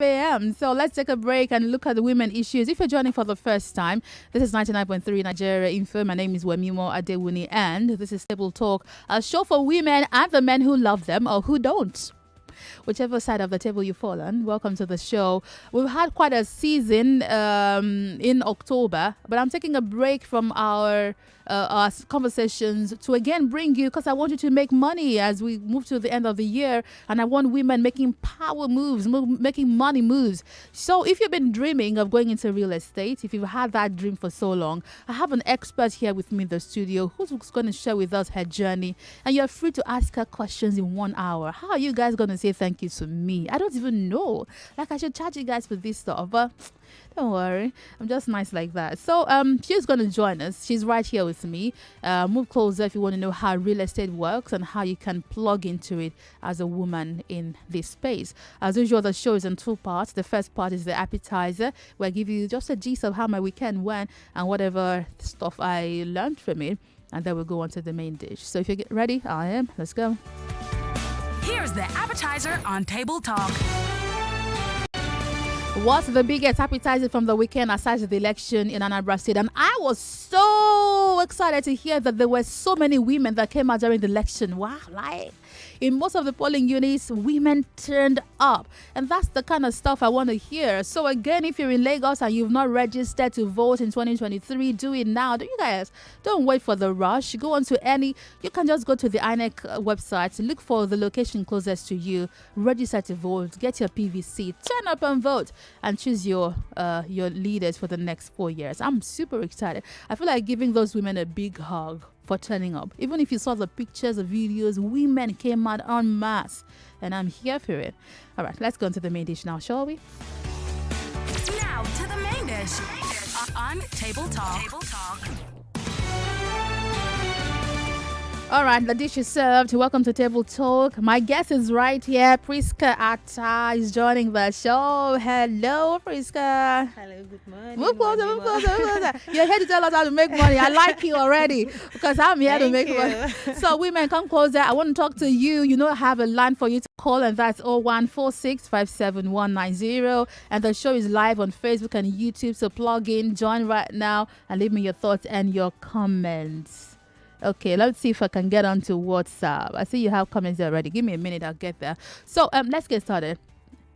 a.m. So let's take a break and look at the women issues. If you're joining for the first time, this is 99.3 Nigeria Info. My name is Wemimo Adewuni, and this is Table Talk, a show for women and the men who love them or who don't. Whichever side of the table you fall on, welcome to the show. We've had quite a season in October, but I'm taking a break from our conversations to again bring you, because I want you to make money as we move to the end of the year, and I want women making power moves, making money moves. So if you've been dreaming of going into real estate, if you've had that dream for so long, I have an expert here with me in the studio who's going to share with us her journey, and you're free to ask her questions in 1 hour. How are you guys going to say thank you to me? I don't even know. Like, I should charge you guys for this stuff, but don't worry, I'm just nice like that. So she's going to join us. She's right here with me. Move closer if you want to know how real estate works and how you can plug into it as a woman in this space. As usual, the show is in 2 parts. The first part is the appetizer, where I give you just a gist of how my weekend went and whatever stuff I learned from it, and then we'll go on to the main dish. So if you get ready, I am. Let's go. Here's the appetizer on Table Talk. What's the biggest appetizer from the weekend aside the election in Anambra State? And I was so excited to hear that there were so many women that came out during the election. Wow, like in most of the polling units, women turned up. And that's the kind of stuff I want to hear. So again, if you're in Lagos and you've not registered to vote in 2023, do it now. You guys, don't wait for the rush. Go on to you can just go to the INEC website, look for the location closest to you, register to vote, get your PVC, turn up and vote, and choose your leaders for the next 4 years. I'm super excited. I feel like giving those women a big hug for turning up. Even if you saw the pictures, the videos, women came out en masse, and I'm here for it. All right, let's go into the main dish now, shall we? Now to the main dish on Table Talk. All right, the dish is served. Welcome to Table Talk. My guest is right here. Priska Atta is joining the show. Hello, Priska. Hello, good morning. Move closer. You're here to tell us how to make money. I like you already because I'm here to make money. So, women, come closer. I want to talk to you. You know, I have a line for you to call, and that's 014657190. And the show is live on Facebook and YouTube. So, plug in, join right now, and leave me your thoughts and your comments. Okay, let's see if I can get onto WhatsApp. I see you have comments already. Give me a minute, I'll get there. So let's get started.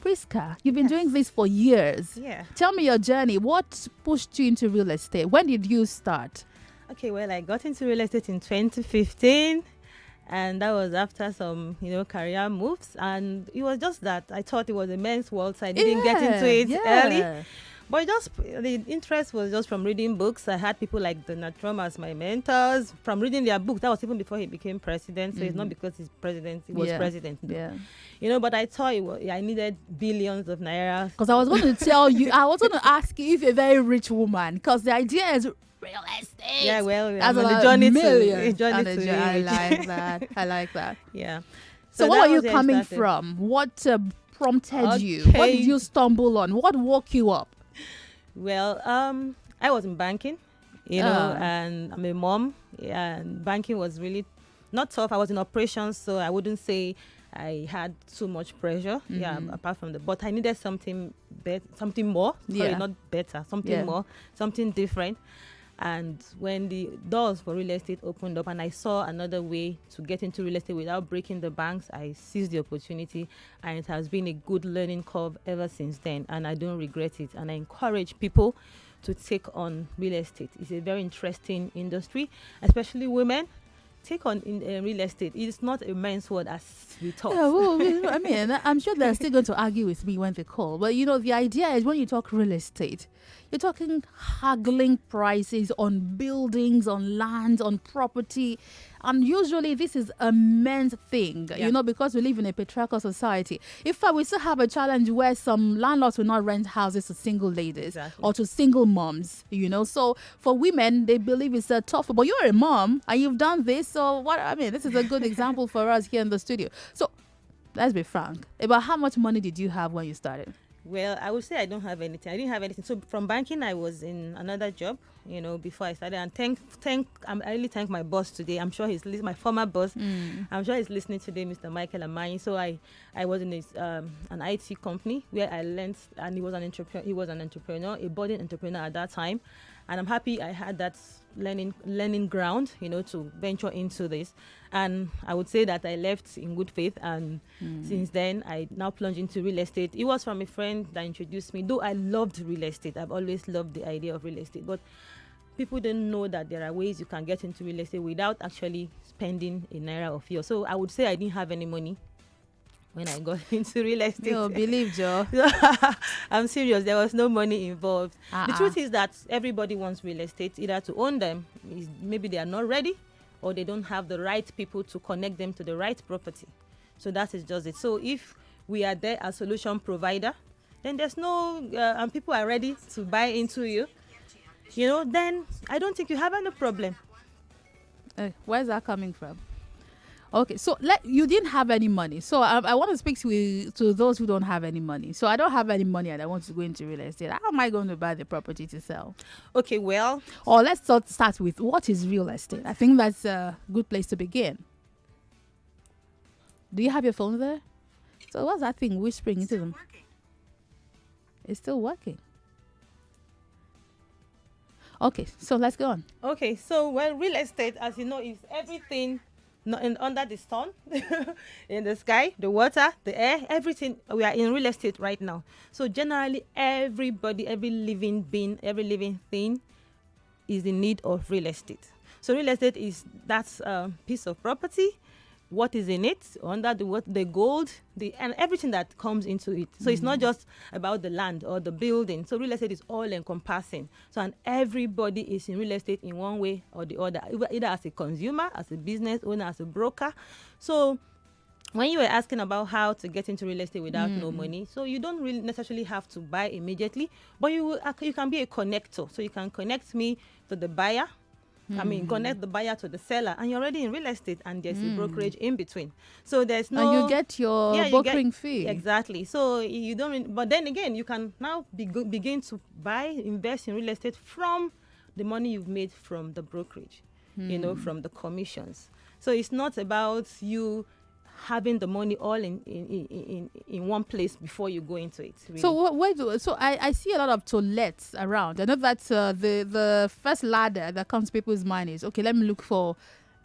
Priska, you've been doing this for years. Yeah. Tell me your journey. What pushed you into real estate? When did you start? Okay, well, I got into real estate in 2015. And that was after some, career moves. And it was just that I thought it was a men's world, so I didn't get into it early. But the interest was just from reading books. I had people like Donald Trump as my mentors from reading their books. That was even before he became president. So it's not because he's president, he was president. Yeah. But I thought I needed billions of naira. Because I was going to tell you, I was going to ask you if you're a very rich woman. Because the idea is real estate. Yeah, well, I'm on the journey to I like that. Yeah. So where were you coming from? What prompted you? What did you stumble on? What woke you up? Well, I was in banking, and I'm a mom. Yeah, and banking was really not tough. I was in operations, so I wouldn't say I had too much pressure. Mm-hmm. Yeah, apart from but I needed something more. Sorry, not better. Something more, something different. And when the doors for real estate opened up and I saw another way to get into real estate without breaking the banks, I seized the opportunity, and it has been a good learning curve ever since then, and I don't regret it. And I encourage people to take on real estate. It's a very interesting industry, especially women. Take on real estate. It's not a man's word as we talk. Yeah, well, I mean, I'm sure they're still going to argue with me when they call. But, the idea is when you talk real estate, you're talking haggling prices on buildings, on land, on property. And usually this is a men's thing, because we live in a patriarchal society. In fact, we still have a challenge where some landlords will not rent houses to single ladies or to single moms, So for women, they believe it's tougher. But you're a mom and you've done this. So this is a good example for us here in the studio. So let's be frank. About how much money did you have when you started? Well, I would say I don't have anything. I didn't have anything. So from banking, I was in another job, before I started. And I really thank my boss today. I'm sure my former boss. I'm sure he's listening today, Mr. Michael Amani. So I was in an IT company where I learned, and he was an entrepreneur, a budding entrepreneur at that time. And I'm happy I had that learning ground, to venture into this. And I would say that I left in good faith. And since then, I now plunge into real estate. It was from a friend that introduced me. Though I loved real estate, I've always loved the idea of real estate. But people didn't know that there are ways you can get into real estate without actually spending a naira of yours. So I would say I didn't have any money when I got into real estate. You believe, Joe? I'm serious. There was no money involved. The truth is that everybody wants real estate, either to own them, maybe they are not ready, or they don't have the right people to connect them to the right property. So that is just it. So if we are there as solution provider, then there's no, and people are ready to buy into you, then I don't think you have any problem. Where's that coming from? Okay, so you didn't have any money. So I want to speak to those who don't have any money. So I don't have any money and I want to go into real estate. How am I going to buy the property to sell? Okay, well. Or let's start with what is real estate. I think that's a good place to begin. Do you have your phone there? So what's that thing whispering into them? It's still working. Okay, so let's go on. Okay, so real estate, as you know, is everything under the sun, in the sky, the water, the air, everything. We are in real estate right now. So generally, everybody, every living being, every living thing is in need of real estate. So real estate that's a piece of property, what is in it, under the gold, and everything that comes into it. So it's not just about the land or the building. So real estate is all encompassing. So and everybody is in real estate in one way or the other, either as a consumer, as a business owner, as a broker. So when you were asking about how to get into real estate without no money, so you don't really necessarily have to buy immediately, but you can be a connector. So you can connect me to the buyer. Connect the buyer to the seller, and you're already in real estate, and there's a brokerage in between. So there's no. And you get your brokering fee. Exactly. So you don't. But then again, you can now begin to invest in real estate from the money you've made from the brokerage, from the commissions. So it's not about you having the money all in one place before you go into it. Really. So I see a lot of to-lets around. I know that the first ladder that comes to people's mind is, okay, let me look for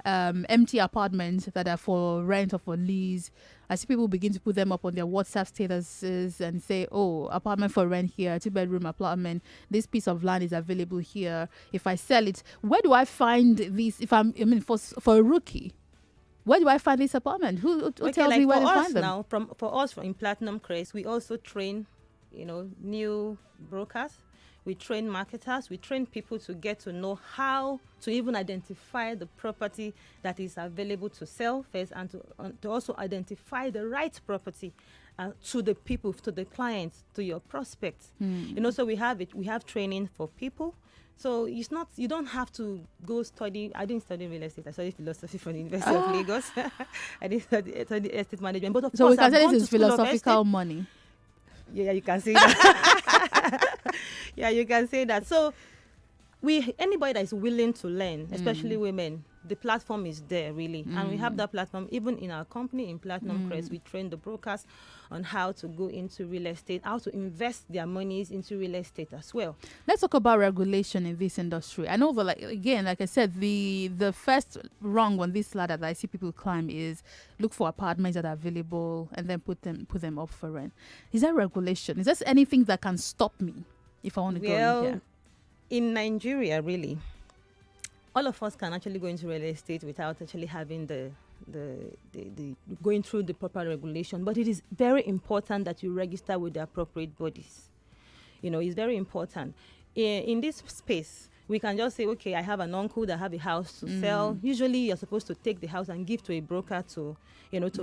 empty apartments that are for rent or for lease. I see people begin to put them up on their WhatsApp statuses and say, oh, apartment for rent here, 2-bedroom apartment, this piece of land is available here. If I sell it, where do I find these? For a rookie, where do I find this apartment? Who tells me where to find them? Now, for us in Platinum Crest, we also train, new brokers. We train marketers. We train people to get to know how to even identify the property that is available to sell first, and to also identify the right property to the people, to the clients, to your prospects. So we have training for people. So it's not, you don't have to go study. I didn't study real estate. I studied philosophy from the University of Lagos. I didn't study estate management. But of so course, we can say this is philosophical money. Yeah, you can say that. Yeah, you can say that. So anybody that is willing to learn, especially women, the platform is there really. And we have that platform even in our company in Platinum Crest. We train the brokers on how to go into real estate, how to invest their monies into real estate as well. Let's talk about regulation in this industry. I know that, like I said, the first rung on this ladder that I see people climb is look for apartments that are available and then put them up for rent. Is there regulation? Is there anything that can stop me if I want to go in here? In Nigeria, really, all of us can actually go into real estate without actually having the going through the proper regulation. But it is very important that you register with the appropriate bodies. It's very important. In this space, we can just say, okay, I have an uncle that have a house to sell. Usually, you're supposed to take the house and give to a broker to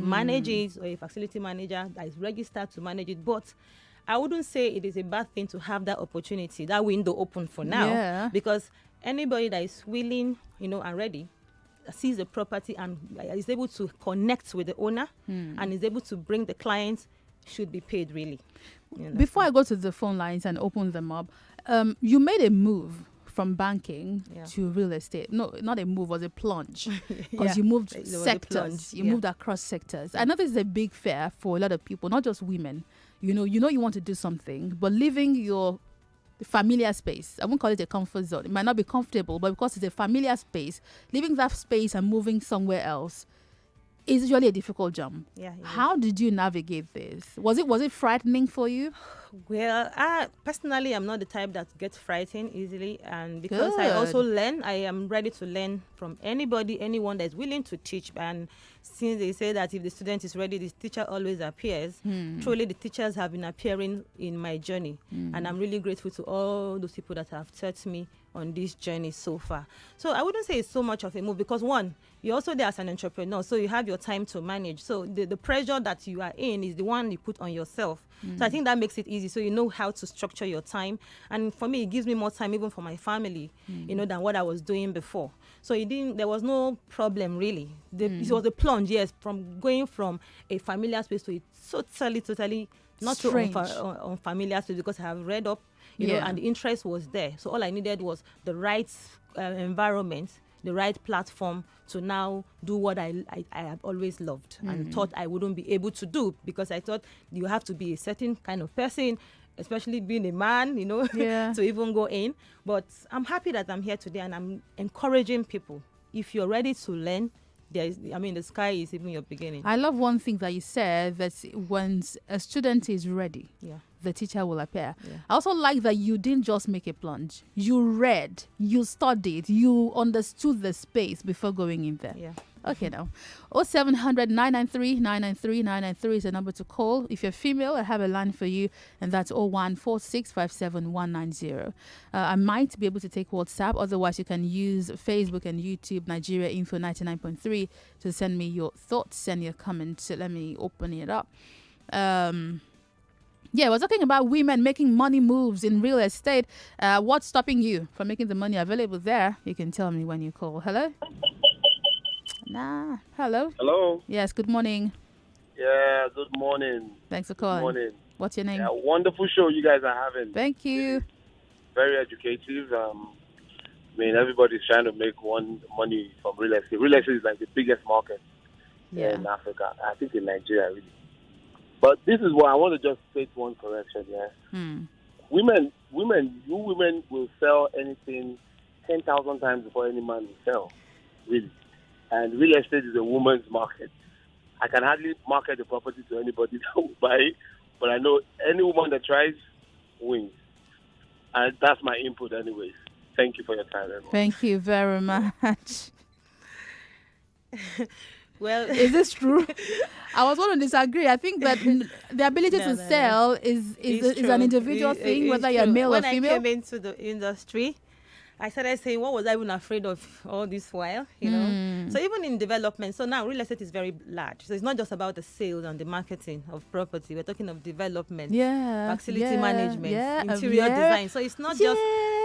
manage it, or a facility manager that is registered to manage it. But I wouldn't say it is a bad thing to have that opportunity, that window open for now, because anybody that is willing, and ready, sees the property and is able to connect with the owner and is able to bring the clients should be paid, really. Before I go to the phone lines and open them up, you made a move from banking to real estate. No, not a move, it was a plunge. Because you moved sectors. You moved across sectors. I know this is a big fear for a lot of people, not just women. You know you want to do something, but leaving your familiar space, I won't call it a comfort zone. It might not be comfortable, but because it's a familiar space, leaving that space and moving somewhere else is usually a difficult jump. How did you navigate this? Was it frightening for you? Well, personally, I'm not the type that gets frightened easily, and because I also learn, I am ready to learn from anyone that's willing to teach. And since they say that if the student is ready, the teacher always appears, truly the teachers have been appearing in my journey, and I'm really grateful to all those people that have taught me on this journey so far. So I wouldn't say it's so much of a move, because one, you're also there as an entrepreneur, so you have your time to manage. So the pressure that you are in is the one you put on yourself. So I think that makes it easy. So you know how to structure your time. And for me, it gives me more time even for my family, than what I was doing before. So there was no problem really. It was a plunge, yes, from going from a familiar space to a totally not so unfamiliar space, because I have read up, and the interest was there. So all I needed was the right environment, the right platform to now do what I have always loved and thought I wouldn't be able to do, because I thought you have to be a certain kind of person, especially being a man, to even go in. But I'm happy that I'm here today, and I'm encouraging people. If you're ready to learn, the sky is even your beginning. I love one thing that you said, that when a student is ready, the teacher will appear. I also like that you didn't just make a plunge. You read, you studied, you understood the space before going in there. Okay, now 0700 993 993 993 is the number to call. If you're female, I have a line for you, and that's 014657190. I might be able to take WhatsApp. Otherwise, you can use Facebook and YouTube, Nigeria Info 99.3, to send me your thoughts, send your comments. So let me open it up. We're talking about women making money moves in real estate. What's stopping you from making the money available there? You can tell me when you call. Hello? Hello? Hello? Yes, good morning. Yeah, good morning. Thanks for calling. Good morning. What's your name? Yeah, wonderful show you guys are having. Thank you. Very educative. Everybody's trying to make money from real estate. Real estate is like the biggest market in Africa. I think in Nigeria, really. But this is what I want to just state one correction, Women will sell anything 10,000 times before any man will sell, really. And real estate is a woman's market. I can hardly market the property to anybody that will buy it, but I know any woman that tries wins. And that's my input anyways. Thank you for your time, everyone. Thank you very much. Well, is this true? I was going to disagree. I think that the ability to sell is an individual thing, whether you're male or female. When I came into the industry, I started saying, what was I even afraid of all this while, So even in development, so now real estate is very large. So it's not just about the sales and the marketing of property. We're talking of development, facility management, interior design. So it's not just,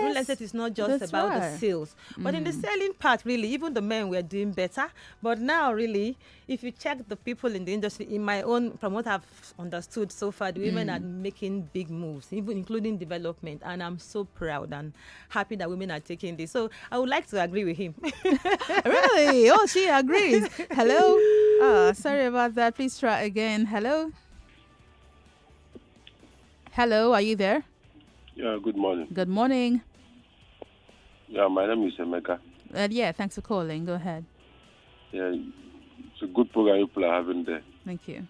real estate is not just about the sales. But in the selling part, really, even the men were doing better. But now, really, if you check the people in the industry, from what I've understood so far, the women are making big moves, even including development. And I'm so proud and happy that women are taking this. So I would like to agree with him. Really? Oh, she agrees. Hello? Sorry about that. Please try again. Hello? Hello, are you there? Yeah, good morning. Good morning. Yeah, my name is Emeka. Thanks for calling. Go ahead. Yeah, it's a good program you people are having there. Thank you.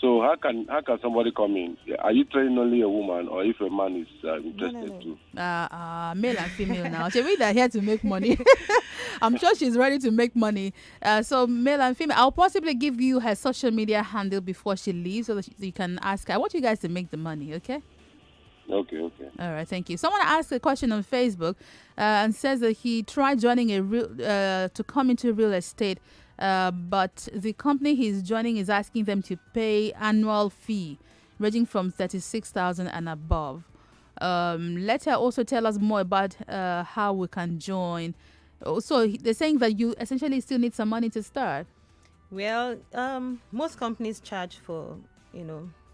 So how can somebody come in? Are you training only a woman, or if a man is interested too? Male and female now. She are here to make money. I'm sure she's ready to make money. So male and female. I'll possibly give you her social media handle before she leaves, so that you can ask her. I want you guys to make the money, okay? Okay. All right, thank you. Someone asked a question on Facebook and says that he tried joining to come into real estate, but the company he's joining is asking them to pay annual fee ranging from 36,000 and above. Let her also tell us more about how we can join. So they're saying that you essentially still need some money to start. Well, most companies charge for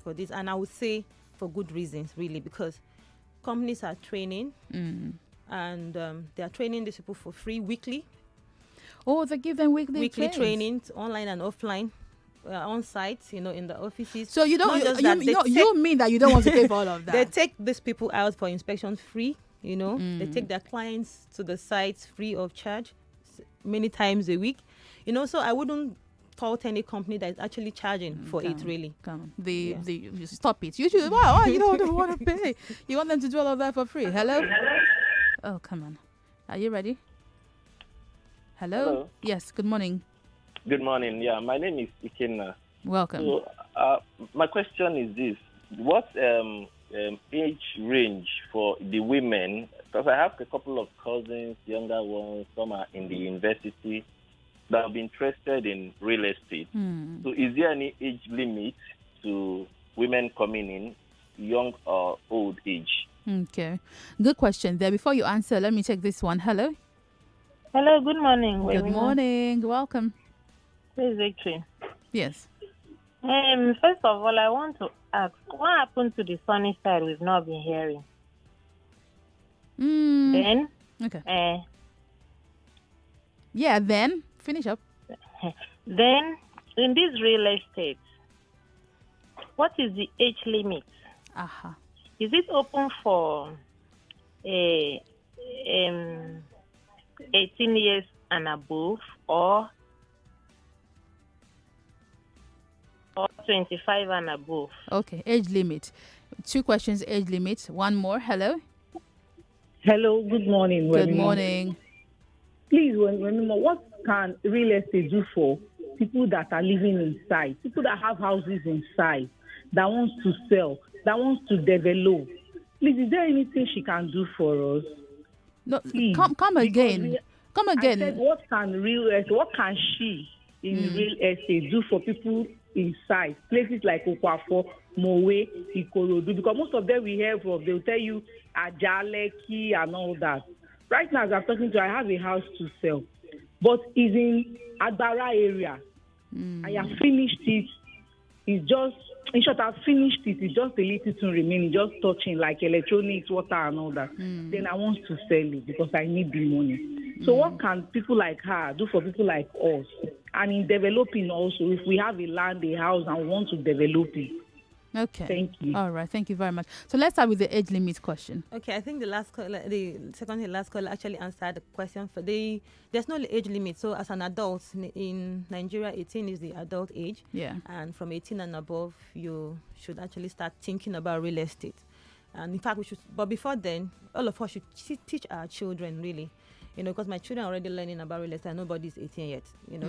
for this, and I would say for good reasons, really, because companies are training, and they are training these people for free weekly. Oh, they give them weekly trainings, online and offline, on site, in the offices. So you don't, you mean that you don't want to pay for all of that? They take these people out for inspection free. They take their clients to the sites free of charge, many times a week. So I wouldn't fault any company that is actually charging for it, really. Come on. You stop it. You should. Why you don't want to pay? You want them to do all of that for free? Hello? Oh, come on. Are you ready? Hello? Yes, good morning. Good morning. Yeah, my name is Ikenna. Welcome. So, my question is this. What age range for the women? Because I have a couple of cousins, younger ones, some are in the university, that have been interested in real estate. So is there any age limit to women coming in, young or old age? Okay. Good question there. Before you answer, let me take this one. Hello? Hello, good morning. Good morning. Welcome. This is Victory. Yes. First of all, I want to ask, what happened to the sunny side we've not been hearing? Then? Okay. Yeah, then? Finish up. Then, in this real estate, what is the age limit? Is it open for 18 years and above, or 25 and above? Okay, age limit. 2 questions, age limit. One more. Hello? Hello, good morning. Good morning. Please, Wemimo, what can real estate do for people that are living inside, people that have houses inside, that wants to sell, that wants to develop? Please, is there anything she can do for us? No, please. Come again. Come again. I said, what can she in real estate do for people inside, places like Okwafo, Mowe, Ikorodu? Because most of them we hear from, they'll tell you Ajaleki and all that. Right now, as I'm talking to you, I have a house to sell, but it's in Agbara area. I have finished it. It's just, in short, I've finished it. It's just a little to remain, just touching like electronics, water and all that. Then I want to sell it because I need the money. So what can people like her do for people like us? And in developing also, if we have a land, a house, and want to develop it. Okay. Thank you. All right. Thank you very much. So let's start with the age limit question. Okay, I think the second to last caller actually answered the question. There's no age limit. So as an adult in Nigeria, 18 is the adult age. Yeah. And from 18 and above, you should actually start thinking about real estate. And in fact, but before then, all of us should teach our children, really. Because my children are already learning about real estate. Nobody's 18 yet.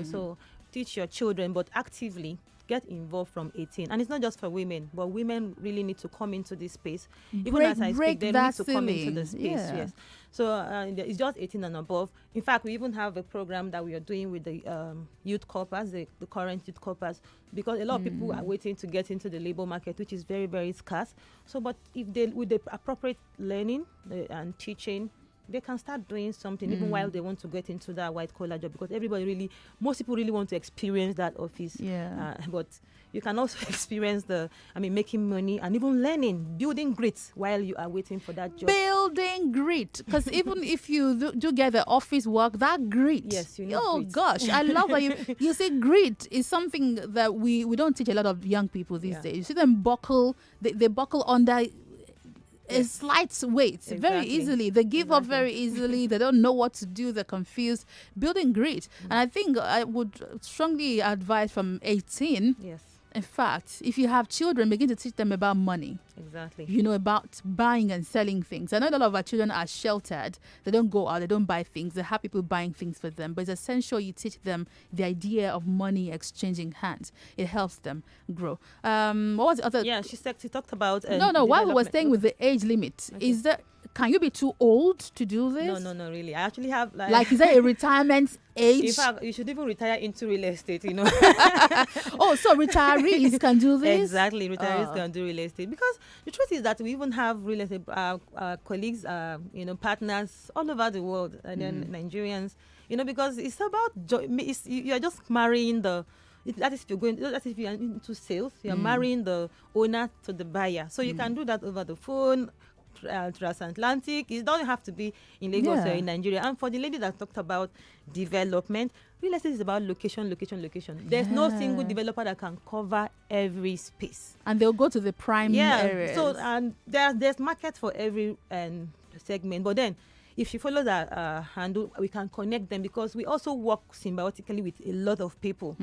So teach your children, but actively get involved from 18. And it's not just for women, but women really need to come into this space. Even as I speak, they need to come into the space. Yes. So it's just 18 and above. In fact, we even have a program that we are doing with the youth corpers, the current youth corpers, because a lot of people are waiting to get into the labor market, which is very, very scarce. So, but if they, with the appropriate learning and teaching, they can start doing something even while they want to get into that white collar job, because most people really want to experience that office. But you can also experience making money and even building grit while you are waiting for that job. Building grit, because even if you do get the office work, that grit. Yes, you need grit. Gosh, I love that you say grit is something that we don't teach a lot of young people these days. You see them buckle, they buckle under a slight weight very easily. They give up very easily. They don't know what to do. They're confused. Building grit. And I think I would strongly advise from 18. Yes. In fact, if you have children, begin to teach them about money. Exactly. About buying and selling things. I know a lot of our children are sheltered. They don't go out. They don't buy things. They have people buying things for them. But it's essential you teach them the idea of money exchanging hands. It helps them grow. What was the other? Yeah, she talked about. While we were staying with the age limit, can you be too old to do this? No, really. I actually have is there a retirement age? In fact, you should even retire into real estate, So retirees can do this? Exactly, retirees can do real estate, because the truth is that we even have real estate colleagues, partners all over the world, and then Nigerians, because it's about you're just marrying That is if you're going. That is if you're into sales. You're marrying the owner to the buyer, so you can do that over the phone. Transatlantic. It doesn't have to be in Lagos or in Nigeria. And for the lady that talked about development, real estate is about location. There's no single developer that can cover every space. And they'll go to the prime areas. So and there's market for every segment. But then if you follow that handle, we can connect them because we also work symbiotically with a lot of people.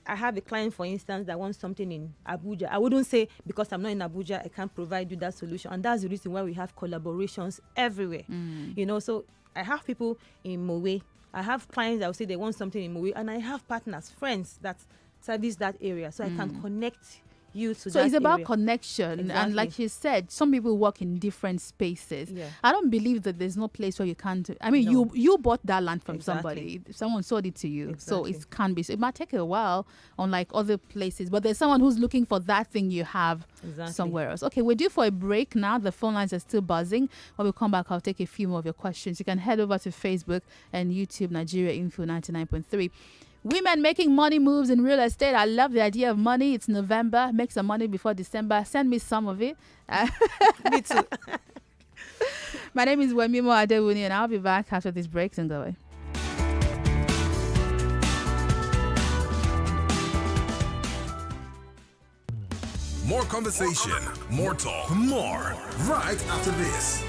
I have a client, for instance, that wants something in Abuja. I wouldn't say because I'm not in Abuja, I can't provide you that solution. And that's the reason why we have collaborations everywhere. So I have people in Mowe. I have clients that will say they want something in Mowe. And I have partners, friends that service that area. So I can connect you to so that it's about area. connection. Exactly. And like you said, some people work in different spaces. I don't believe that there's no place where you can't. I mean, you bought that land from somebody. Someone sold it to you. So it can be. So it might take a while unlike other places, but there's someone who's looking for that thing you have somewhere else. Okay, we're due for a break now. The phone lines are still buzzing. When we come back, I'll take a few more of your questions. You can head over to Facebook and YouTube, Nigeria Info 99.3. Women making money moves in real estate. I love the idea of money. It's November. Make some money before December. Send me some of it. Me too. My name is Wemimo Adewuni, and I'll be back after this break. Don't go away. More conversation, more talk, more right after this.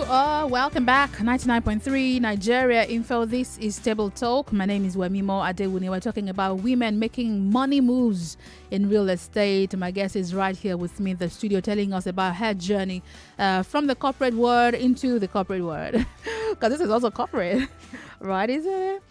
welcome back. 99.3 Nigeria Info. This is Table Talk. My name is Wemimo Adewuni. We're talking about women making money moves in real estate. My guest is right here with me in the studio telling us about her journey from the corporate world into the corporate world. Because this is also corporate, right, isn't it?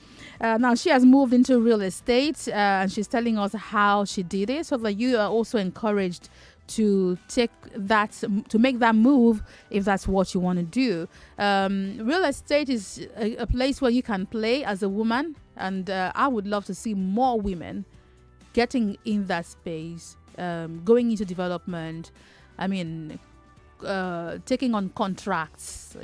Now, she has moved into real estate and she's telling us how she did it so that you are also encouraged to make that move if that's what you want to do. Real estate is a place where you can play as a woman, and I would love to see more women getting in that space, going into development. I mean, taking on contracts,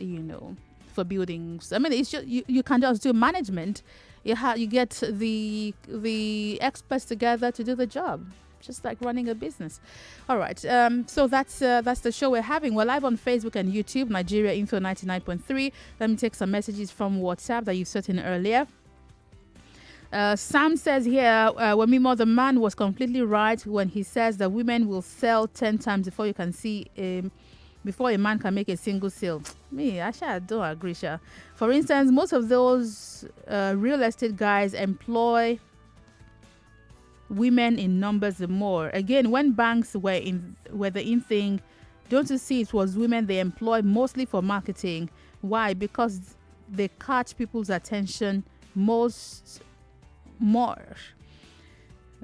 for buildings. I mean, it's just you can just do management. You get the experts together to do the job. Just like running a business. All right. So that's the show we're having. We're live on Facebook and YouTube, Nigeria Info 99.3. Let me take some messages from WhatsApp that you sent in earlier. Sam says here, Wemimo, the man was completely right when he says that women will sell 10 times before you can see before a man can make a single sale. Me, actually, I don't agree, Sha. For instance, most of those real estate guys employ women in numbers more. Again, when banks were the in thing, don't you see it was women they employ mostly for marketing? Why? Because they catch people's attention more.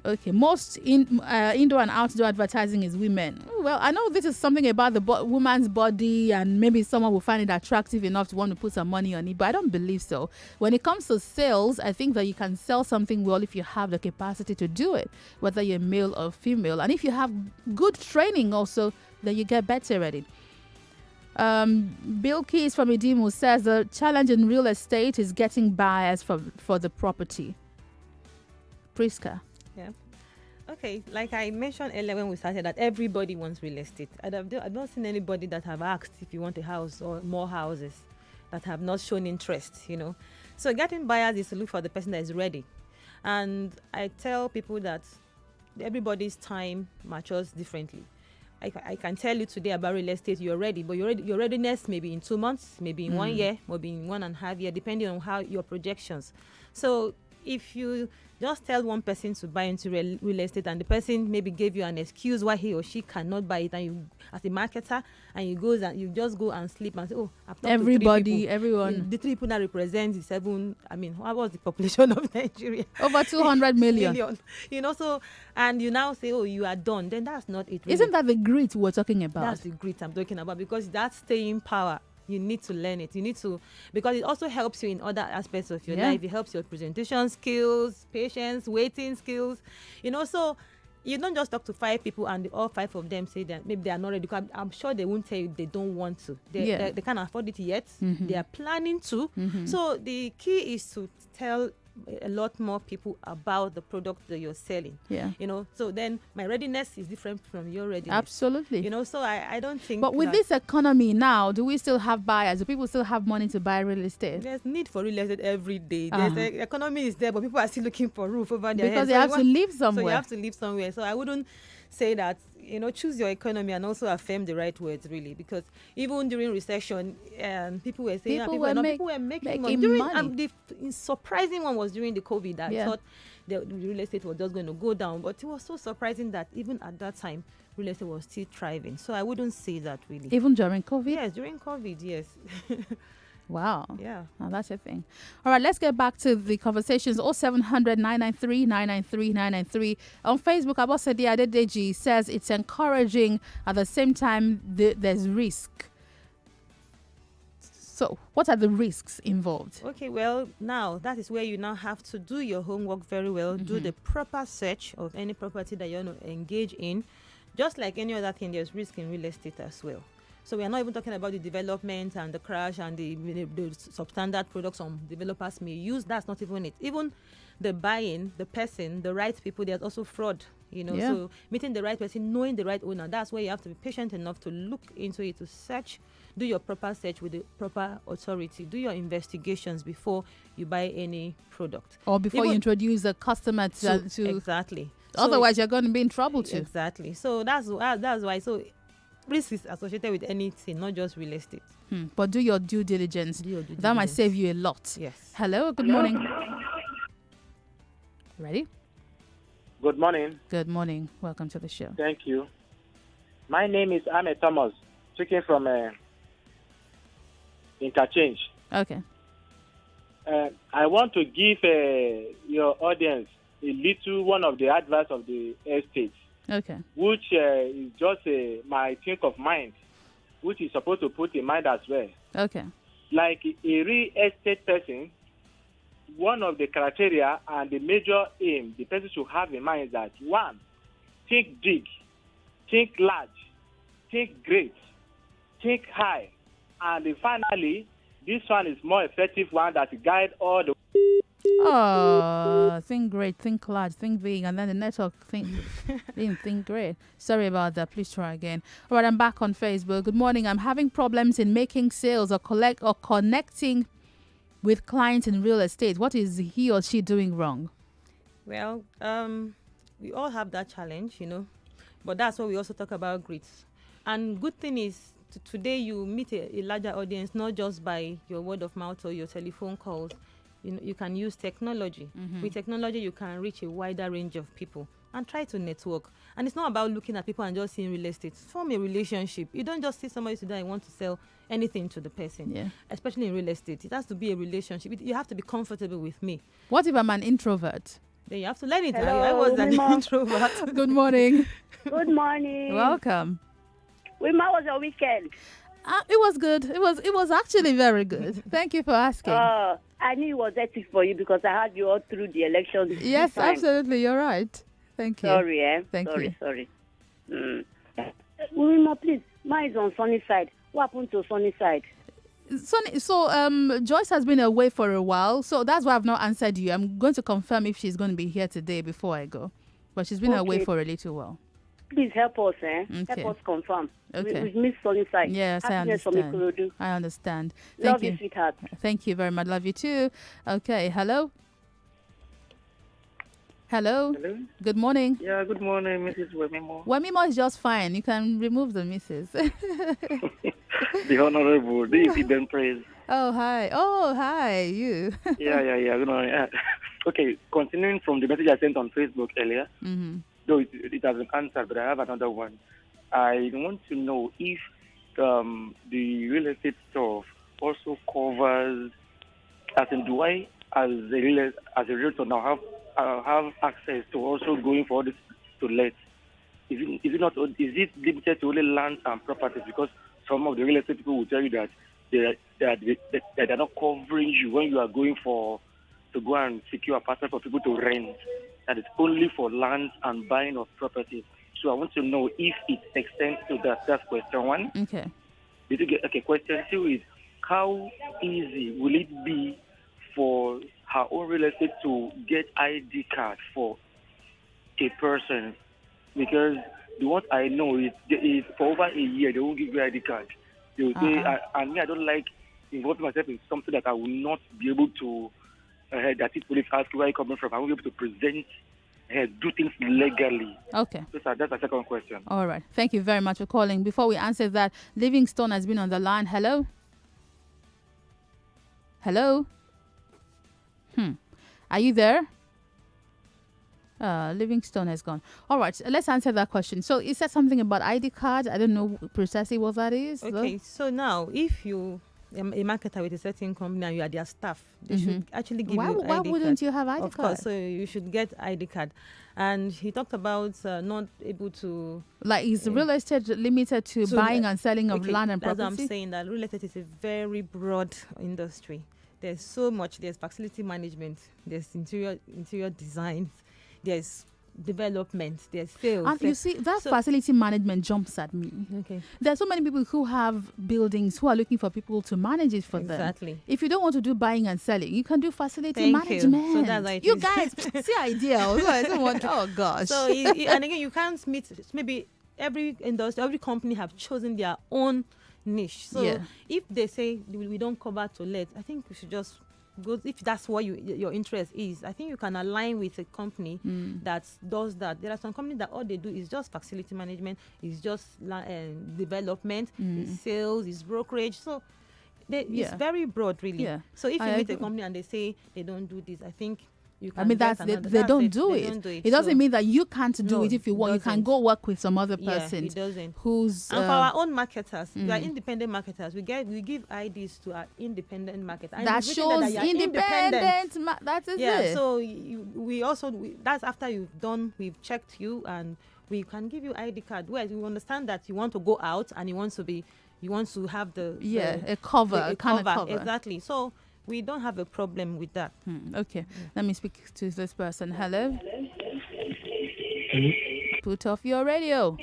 Okay, most indoor and outdoor advertising is women. Well, I know this is something about the woman's body, and maybe someone will find it attractive enough to want to put some money on it, but I don't believe so. When it comes to sales, I think that you can sell something well if you have the capacity to do it, whether you're male or female. And if you have good training also, then you get better at it. Bill Keys from Idimu says the challenge in real estate is getting buyers for the property. Priska. Yeah. Okay, like I mentioned earlier when we started, that everybody wants real estate. I've not seen anybody that have asked if you want a house or more houses that have not shown interest, So getting buyers is to look for the person that is ready. And I tell people that everybody's time matures differently. I can tell you today about real estate, you're ready, but your readiness may be in 2 months, maybe in 1 year, maybe in 1.5 years, depending on how your projections. So if you just tell one person to buy into real estate and the person maybe gave you an excuse why he or she cannot buy it, and you as a marketer and you just go and sleep and say, oh, I've talked everybody, to 3 people. everyone. The 3 people that represent the 7, what was the population of Nigeria? Over 200 million. So, and you now say, oh, you are done. Then that's not it. Really. Isn't that the grit we're talking about? That's the grit I'm talking about, because that's staying power. You need to learn it. You need to, because it also helps you in other aspects of your life. It helps your presentation skills, patience, waiting skills. So you don't just talk to 5 people and all 5 of them say that maybe they are not ready. Because I'm sure they won't tell you they don't want to. They can't afford it yet. Mm-hmm. They are planning to. Mm-hmm. So the key is to tell a lot more people about the product that you're selling. Yeah. So then my readiness is different from your readiness. Absolutely. So I don't think. But with this economy now, do we still have buyers? Do people still have money to buy real estate? There's need for real estate every day. The economy is there, but people are still looking for roof over their heads. Because they have to live somewhere. So you have to live somewhere. So I wouldn't say that, choose your economy and also affirm the right words, really, because even during recession, people were saying people were making money. The surprising one was during the COVID. I thought the real estate was just going to go down, but it was so surprising that even at that time, real estate was still thriving. So I wouldn't say that, really. Even during COVID? Yes, during COVID, yes. Wow. Yeah. Now that's a thing. All right, let's get back to the conversations. 0700 993 993 993. On Facebook, Abosedi Adedeji says it's encouraging. At the same time, there's risk. So what are the risks involved? Okay, well, now that is where you now have to do your homework very well. Mm-hmm. Do the proper search of any property that you want to engage in. Just like any other thing, there's risk in real estate as well. So we are not even talking about the development and the crash and the substandard products some developers may use. That's not even it. Even the buying, the person, the right people, there's also fraud, So meeting the right person, knowing the right owner, that's where you have to be patient enough to look into it, to search, do your proper search with the proper authority, do your investigations before you buy any product. Or before you introduce a customer to exactly. Otherwise, you're going to be in trouble too. Exactly. So that's why. So risk is associated with anything, not just real estate. But do your due diligence. That might save you a lot. Yes. Hello, good morning. Ready? Good morning. Good morning. Welcome to the show. Thank you. My name is Ahmed Thomas, speaking from Interchange. Okay. I want to give your audience a little one of the advice of the estate, Okay. which is just my think of mind, which is supposed to put in mind as well. Okay. Like a real estate person, one of the criteria and the major aim the person should have in mind is that, one, think big, think large, think great, think high, and finally, this one is more effective one that guide all the. Oh, think great, think large, think big, and then the network didn't think great. Sorry about that. Please try again. All right, I'm back on Facebook. Good morning. I'm having problems in making sales or connecting with clients in real estate. What is he or she doing wrong? Well, we all have that challenge, but that's why we also talk about grit. And good thing is, today you meet a larger audience, not just by your word of mouth or your telephone calls. You can use technology. With technology, you can reach a wider range of people and try to network. And it's not about looking at people and just seeing real estate. Form a relationship. You don't just see somebody today and want to sell anything to the person, especially in real estate. It has to be a relationship. You have to be comfortable with me. What if I'm an introvert? Then you have to learn it. Hello, I was an Wemimo. introvert. Good morning. Good morning. Welcome. Wemimo, how was your weekend? It was good. It was actually very good. Thank you for asking. I knew it was hectic for you because I had you all through the elections. Yes, absolutely. You're right. Thank you. Sorry, Thank you. Sorry. Wemimo, please. Mine is on sunny side. What happened to sunny side? So Joyce has been away for a while, so that's why I've not answered you. I'm going to confirm if she's going to be here today before I go, but she's been away for a little while. Please help us, Okay. Help us confirm. Okay. We've missed sunny side. Yes, Happiness I understand. from Ikorodu. I understand. Love you, sweetheart. Thank you very much. Love you too. Okay. Hello. Hello. Hello. Good morning. Yeah, good morning, Mrs. Wemimo. Wemimo is just fine. You can remove the missus. The Honorable, do you then praise? Oh, hi. Oh, hi. You. Yeah. Good morning. Okay, continuing from the message I sent on Facebook earlier, though it has been answered, but I have another one. I want to know if the real estate stuff also covers, as in, do I, as a realtor now, have access to also going for this to let? Is it limited to only land and properties? Because some of the real estate people will tell you that they're not covering you when you are going to go and secure a apartment for people to rent. That it's only for land and buying of properties. So I want to know if it extends to that. That's question one. Okay. Question two is, how easy will it be for her own real estate to get ID card for a person? Because what I know is for over a year, they won't give you ID card. They will say, I don't like involving myself in something that I will not be able to, that if police ask where I'm coming from, I won't be able to present, do things legally. Okay. That's a second question. All right. Thank you very much for calling. Before we answer that, Livingstone has been on the line. Hello? Hello? Are you there? Livingstone has gone. All right, let's answer that question. So you said something about ID card. I don't know precisely what that is. Okay, so now if you a marketer with a certain company and you are their staff, they should actually give you ID card. Why wouldn't you have ID card? Of course, so you should get ID card. And he talked about not able to... Like, is real estate limited to buying and selling of land and property? That's what I'm saying, that real estate is a very broad industry. There's so much. There's facility management. There's interior designs. There's development. There's sales. And you see, that facility management jumps at me. Okay. There are so many people who have buildings who are looking for people to manage it for them. Exactly. If you don't want to do buying and selling, you can do facility management. You. So that's how it you is. guys, see idea. Oh gosh. So and again, you can't meet. Maybe every industry, every company have chosen their own niche. So if they say we don't cover to let, I think we should just goes, if that's what your interest is, I think you can align with a company that does that. There are some companies that all they do is just facility management, is just development, is sales, is brokerage. So it's very broad, really. Yeah. So if you meet a company and they say they don't do this, I think you can. They don't do it. It doesn't mean that you can't do it if you want. You can go work with some other person. It doesn't. Who's and for our own marketers, we are independent marketers. We give IDs to our independent marketers. That shows independent. That is it. Yeah. So that's after we've checked you, and we can give you ID card. Where we understand that you want to go out and you want to have a cover. Exactly. So we don't have a problem with that. Okay. Let me speak to this person. Hello? Put off your radio.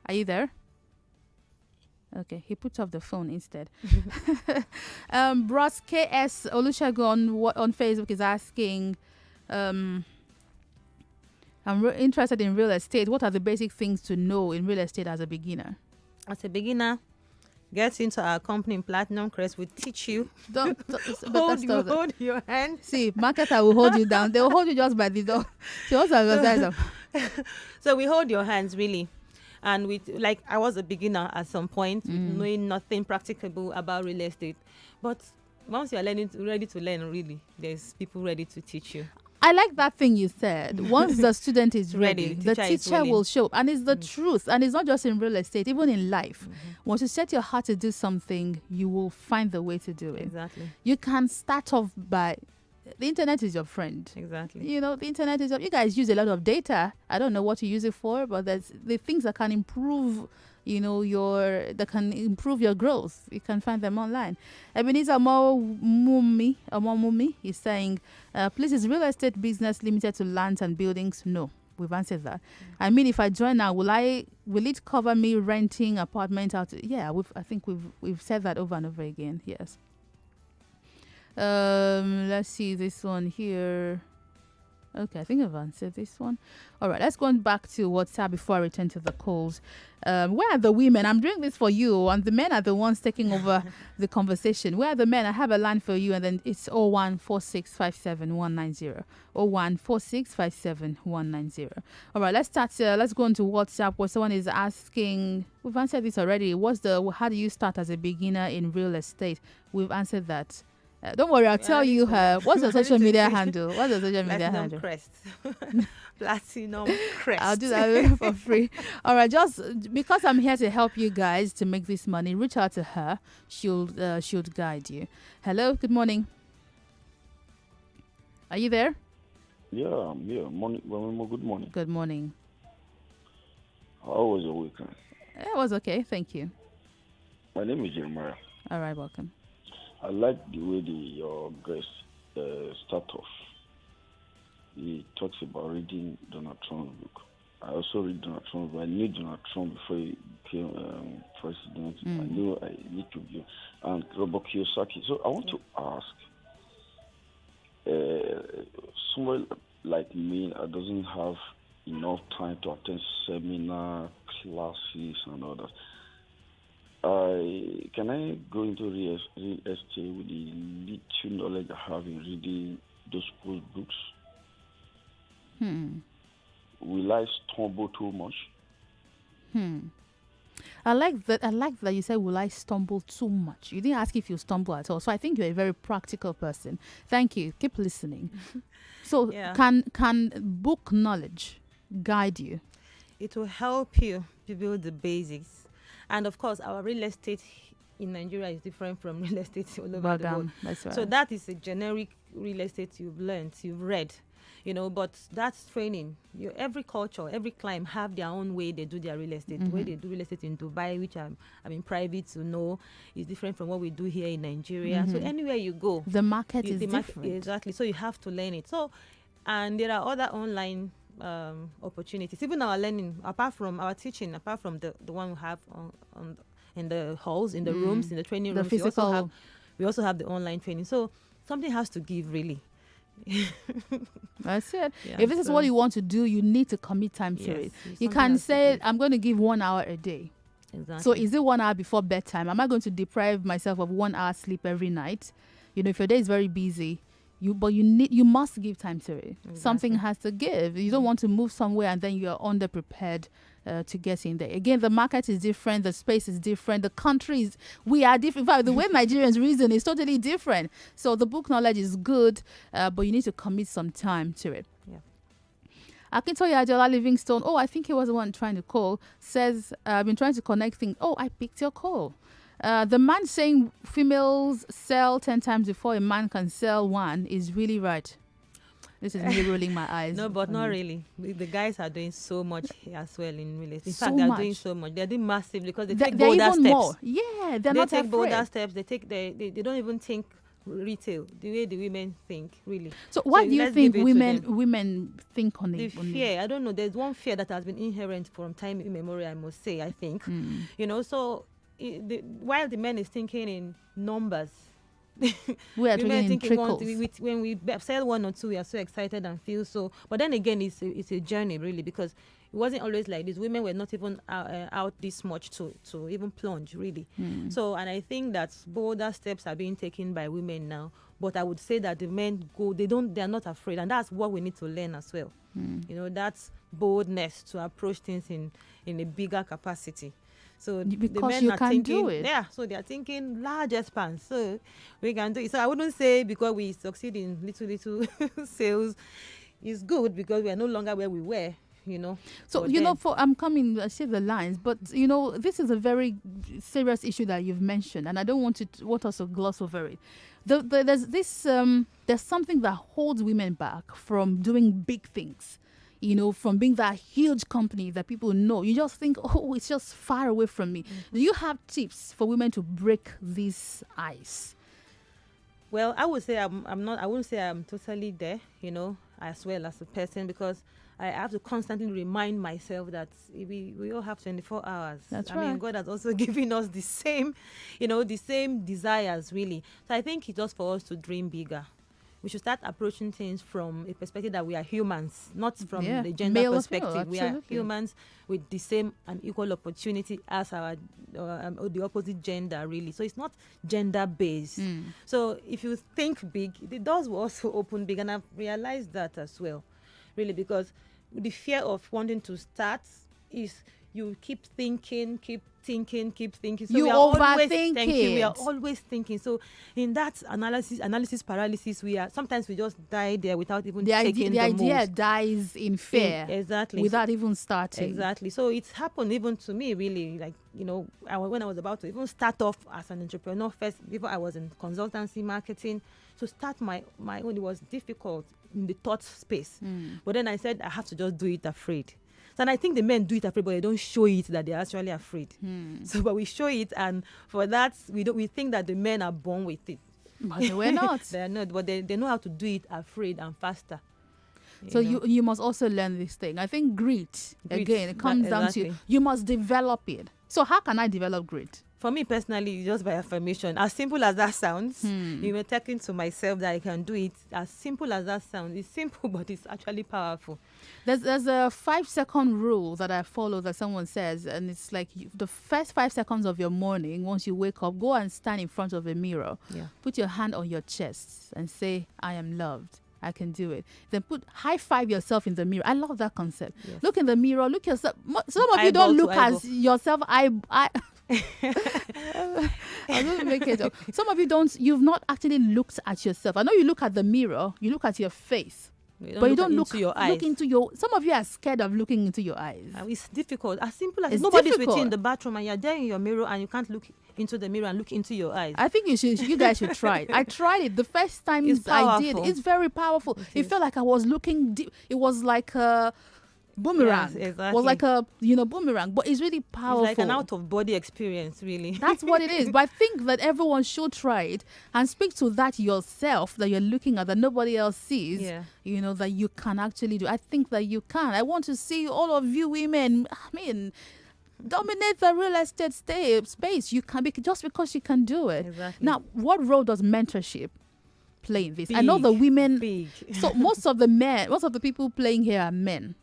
Are you there? Okay, he put off the phone instead. Bros KS Olusegun on Facebook is asking, I'm interested in real estate. What are the basic things to know in real estate as a beginner? As a beginner, get into our company in Platinum Crest. We teach you. Hold your hand. See, marketer will hold you down. They will hold you just by the door. So we hold your hands, really. And I was a beginner at some point, knowing nothing practicable about real estate. But once you are ready to learn, really, there's people ready to teach you. I like that thing you said. Once the student is ready, the teacher will show. And it's the truth. And it's not just in real estate, even in life. Once you set your heart to do something, you will find the way to do it. Exactly. You can start off by... The internet is your friend. Exactly. The internet is... You guys use a lot of data. I don't know what you use it for, but there's the things that can improve... that can improve your growth. You can find them online. Ebenezer Omomumi is saying, please, is real estate business limited to lands and buildings? No, we've answered that. I mean, if I join now, will it cover me renting apartment out? Yeah, I think we've said that over and over again. Yes. Let's see this one here. Okay, I think I've answered this one. All right, let's go back to WhatsApp before I return to the calls. Where are the women? I'm doing this for you, and the men are the ones taking over the conversation. Where are the men? I have a line for you, and then it's 014657190. 014657190. All right, let's start. Let's go into WhatsApp where someone is asking. We've answered this already. How do you start as a beginner in real estate? We've answered that. Don't worry, I'll tell you what's your social media handle? What's your social media handle? Platinum Crest. I'll do that for free. All right, just because I'm here to help you guys to make this money, reach out to her. She'll guide you. Hello, good morning. Are you there? Yeah, I'm here. Morning, good morning. Good morning. How was your weekend? It was okay, thank you. My name is Jeremiah. All right, welcome. I like the way your guest start off. He talks about reading Donald Trump's book. I also read Donald Trump. I knew Donald Trump before he became president. I knew I need to be. And Robert Kiyosaki. So I want to ask, someone like me that doesn't have enough time to attend seminar, classes, and all that. Can I go into real estate with the little knowledge I have in reading those books? Will I stumble too much? I like that you said, will I stumble too much? You didn't ask if you stumble at all. So I think you're a very practical person. Thank you. Keep listening. So can book knowledge guide you? It will help you to build the basics. And of course, our real estate in Nigeria is different from real estate all over the world. That's right. So that is a generic real estate you've learned, you've read, but that's training. Every culture, every climb have their own way they do their real estate. The way they do real estate in Dubai, which I'm in private to know, is different from what we do here in Nigeria. So anywhere you go, the market is different. Exactly. So you have to learn it. So, and there are other online opportunities, even our learning, apart from our teaching, apart from the one we have in the halls, in the rooms, in the training rooms, physical. we also have the online training. So something has to give, really. That's it. If this is what you want to do, you need to commit time to it. You can say, I'm going to give 1 hour a day. Exactly. So is it 1 hour before bedtime? Am I going to deprive myself of 1 hour sleep every night? You know, if your day is very busy, you must give time to it. Exactly. Something has to give. You don't want to move somewhere and then you are underprepared to get in there. Again, the market is different, the space is different, the countries, we are different. In fact, the way Nigerians reason is totally different. So the book knowledge is good, but you need to commit some time to it. Yeah. Akintoye Ajola Livingstone, I think he was the one trying to call, says, I've been trying to connect things. I picked your call. The man saying females sell 10 times before a man can sell one is really right. This is me rolling my eyes. No, but not really. The guys are doing so much as well in real estate. In So fact, they're much. doing so much. They're doing massive because they They're take bolder even steps. more. Yeah, they're not They take afraid. bolder steps. They don't even think retail the way the women think, really. So why do you let's think give it to them. women think on The it? fear, I don't know. There's one fear that has been inherent from time immemorial, I must say, I think. You know, so while the men is thinking in numbers, We are women thinking in thinking trickles. when we sell 1 or 2, we are so excited and feel so. But then again, it's a journey, really, because it wasn't always like this. Women were not even out this much to even plunge, really. So, and I think that bolder steps are being taken by women now. But I would say that the men they are not afraid, and that's what we need to learn as well. You know, that's boldness to approach things in a bigger capacity. So the Because men you are can thinking, do it. yeah. So they are thinking large expanse. So we can do it. So I wouldn't say because we succeed in little sales is good, because we are no longer where we were. You know. So, But you know, then- I'm coming, I see the lines, but, you know, this is a very serious issue that you've mentioned, and I don't want us to gloss over it. There's something that holds women back from doing big things, you know, from being that huge company that people know. You just think, it's just far away from me. Do you have tips for women to break this ice? Well, I would say I'm not. I wouldn't say I'm totally there, you know, as well as a person, because I have to constantly remind myself that we all have 24 hours. That's I mean, right. God has also given us the same, you know, the same desires, really. So I think it's just for us to dream bigger. We should start approaching things from a perspective that we are humans, not from Yeah, the gender male or perspective. female, We are absolutely. humans with the same and equal opportunity as our or the opposite gender, really. So it's not gender based. So if you think big, the doors will also open big, and I've realized that as well, really, because the fear of wanting to start is you keep thinking. So You we are always overthink thinking. We are it. always thinking. So in that analysis paralysis, sometimes we just die there without even taking The idea moves. dies in fear. Exactly. Without even starting. Exactly. So it's happened even to me, really. Like, you know, when I was about to even start off as an entrepreneur first, before I was in consultancy marketing, to start my own, it was difficult in the thought space. But then I said I have to just do it afraid. So, and I think the men do it afraid, but they don't show it that they're actually afraid. So, but we show it, and for that, we think that the men are born with it. But they were not. They're not, but they know how to do it afraid and faster. So know. you must also learn this thing. I think grit, again, it comes down to exactly. you must develop it. So how can I develop grit? For me personally, just by affirmation. As simple as that sounds, you were talking to myself that I can do it. As simple as that sounds, it's simple, but it's actually powerful. There's a 5-second rule that I follow that someone says, and it's like the first 5 seconds of your morning, once you wake up, go and stand in front of a mirror. Yeah. Put your hand on your chest and say, I am loved. I can do it. Then high five yourself in the mirror. I love that concept. Yes. Look in the mirror. Look yourself. Some of you Eyeball don't to look eyeball. as yourself. I don't make it up. Some of you don't. You've not actually looked at yourself. I know you look at the mirror. You look at your face. But you don't look into your eyes. Look into your. Some of you are scared of looking into your eyes. It's difficult. As simple as It's nobody's with difficult. you in the bathroom, and you're there in your mirror, and you can't look into the mirror and look into your eyes. I think you guys should try it. I tried it the first time It's I did. powerful. It's very powerful. It felt like I was looking deep. It was like a boomerang. Yes, It exactly. was like a boomerang, but it's really powerful. It's like an out of body experience, really. That's what it is. But I think that everyone should try it and speak to that yourself that you're looking at that nobody else sees. Yeah. You know, that you can actually do. I think that you can. I want to see all of you women, dominate the real estate space. You can be just because you can do it. Exactly. Now, what role does mentorship play in this? I know the women. Big. So most of the people playing here are men.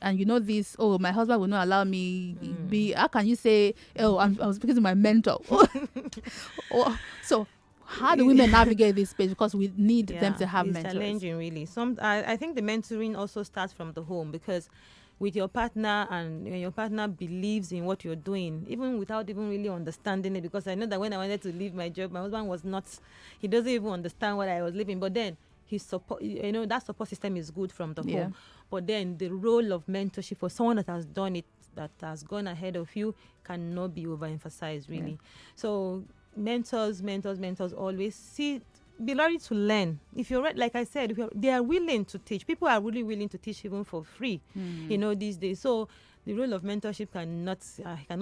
and you know this, oh, my husband will not allow me be, how can you say, oh, I was speaking to my mentor? So how do women navigate this space? Because we need them to have mentors. It's challenging, really. I think the mentoring also starts from the home, because with your partner, and your partner believes in what you're doing, even without even really understanding it. Because I know that when I wanted to leave my job, my husband was not, he doesn't even understand what I was living. But then his support, that support system is good from the home. But then the role of mentorship for someone that has done it, that has gone ahead of you, cannot be overemphasized, really. So mentors always be ready to learn. If you're like I said, they are willing to teach. People are really willing to teach even for free, these days. So the role of mentorship cannot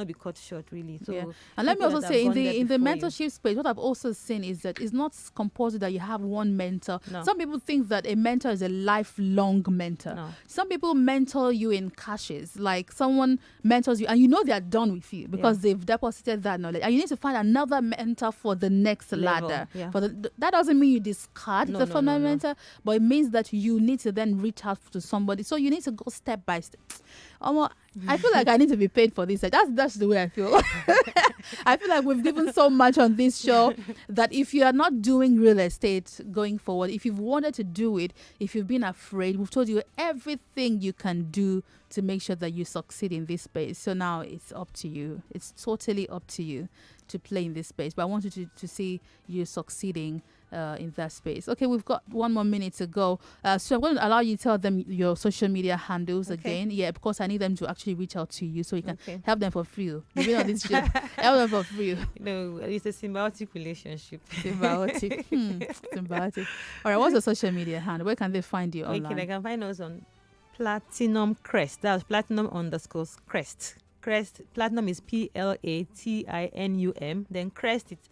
be cut short, really. So and let me also say, in the mentorship space, what I've also seen is that it's not compulsory that you have one mentor. No. Some people think that a mentor is a lifelong mentor. No. Some people mentor you in cashes, like someone mentors you and you know they are done with you because they've deposited that knowledge, and you need to find another mentor for the next ladder. That doesn't mean you discard the former mentor, but it means that you need to then reach out to somebody. So you need to go step by step. I feel like I need to be paid for this. That's the way I feel. I feel like we've given so much on this show that if you are not doing real estate going forward, if you've wanted to do it, if you've been afraid, we've told you everything you can do to make sure that you succeed in this space. So now it's up to you. It's totally up to you to play in this space. But I want you to see you succeeding in that space. Okay, we've got 1 more minute to go. So I'm going to allow you to tell them your social media handles again. Yeah, because I need them to actually reach out to you so you can help them for free. You've been on this show. Help them for free. It's a symbiotic relationship. Symbiotic. Symbiotic. All right, what's the social media handle? Where can they find you online? Okay, they can find us on Platinum Crest. That's Platinum_Crest. Crest. Platinum is PLATINUM. Then Crest, it's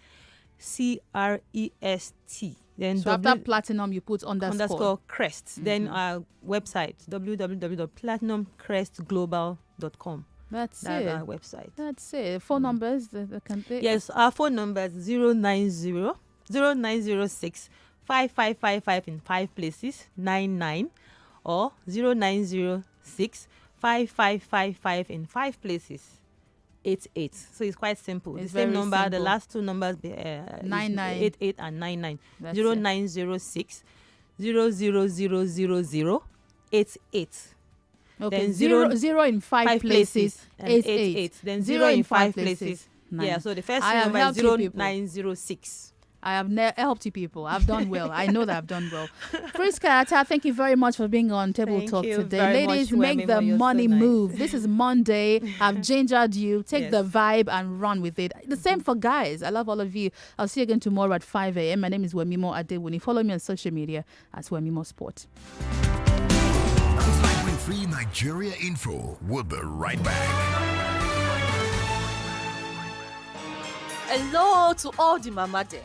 CREST. Then so after platinum you put underscore crest. Then our website www.platinumcrestglobal.com. That's our website. That's it. Phone numbers Yes, our phone number is 0906 5555 in 5 places 99, or 0906 5555 in 5 places 88. So it's quite simple. It's the same number, simple. the last two numbers 99 88 and 99. That's 0906 000088. Okay, Then zero in 5 places and 88. Then 0 in 5 places. 9. Yeah, so the first number is 0906. I have helped you people. I've done well. I know that I've done well. Friska, thank you very much for being on Table Talk today. Ladies, make the money move. This is Monday. I've gingered you. Take the vibe and run with it. The same for guys. I love all of you. I'll see you again tomorrow at 5 a.m. My name is Wemimo Adewuni. Follow me on social media as Wemimo Sport. 99.3 Nigeria Info. We'll be right back. Hello to all the mama there.